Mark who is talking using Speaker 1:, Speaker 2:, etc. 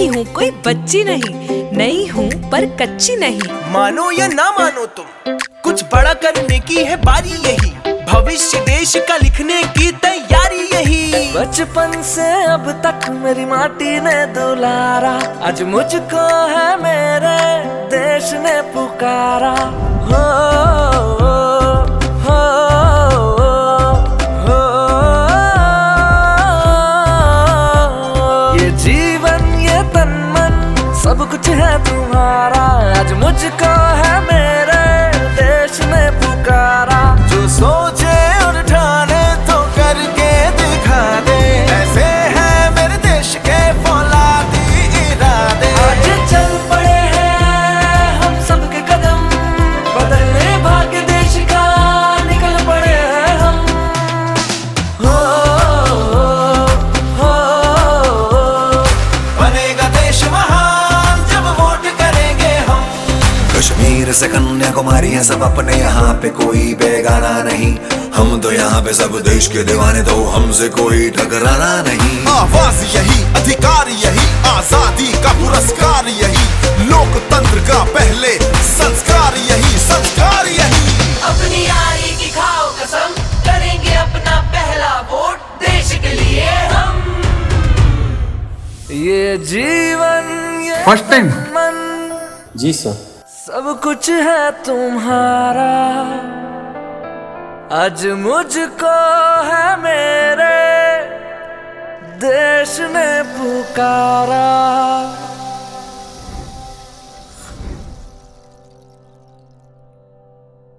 Speaker 1: की हूँ कोई बच्ची नहीं, नई हूँ पर कच्ची नहीं।
Speaker 2: मानो या ना मानो तुम, कुछ बड़ा करने की है बारी यही, भविष्य देश का लिखने की तैयारी यही।
Speaker 3: बचपन से अब तक मेरी माटी ने दुलारा, आज मुझको है मेरे देश ने पुकारा। हो, हो, हो, ये जीवन ये तन मन सब कुछ है तुम्हारा, आज मुझको है मेरे देश ने पुकारा।
Speaker 2: जो सोचे और ठाने तो करके दिखा दे, ऐसे है मेरे देश के फौलादी इरादे।
Speaker 3: आज चल पड़े हैं हम सबके कदम, बदलने भाग्य देश का निकल पड़े हैं हम। हो, हो,
Speaker 2: बनेगा देश महान जब वोट करेंगे हम।
Speaker 4: कश्मीर से कन्याकुमारी है सब अपने, यहाँ पे कोई बेगाना नहीं। हम तो यहाँ पे सब देश के दीवाने, तो हमसे कोई टकराना नहीं।
Speaker 5: आवाज यही, अधिकार यही, आजादी का पुरस्कार यही, लोकतंत्र का पहले संस्कार यही, संस्कार यही।
Speaker 3: अपनी यारी की खाओ कसम, करेंगे अपना पहला वोट देश के लिए हम। ये जीवन ये
Speaker 6: फर्स्ट टाइम
Speaker 3: मन
Speaker 6: जी सर,
Speaker 3: सब कुछ है तुम्हारा, आज मुझको है मेरे देश ने पुकारा।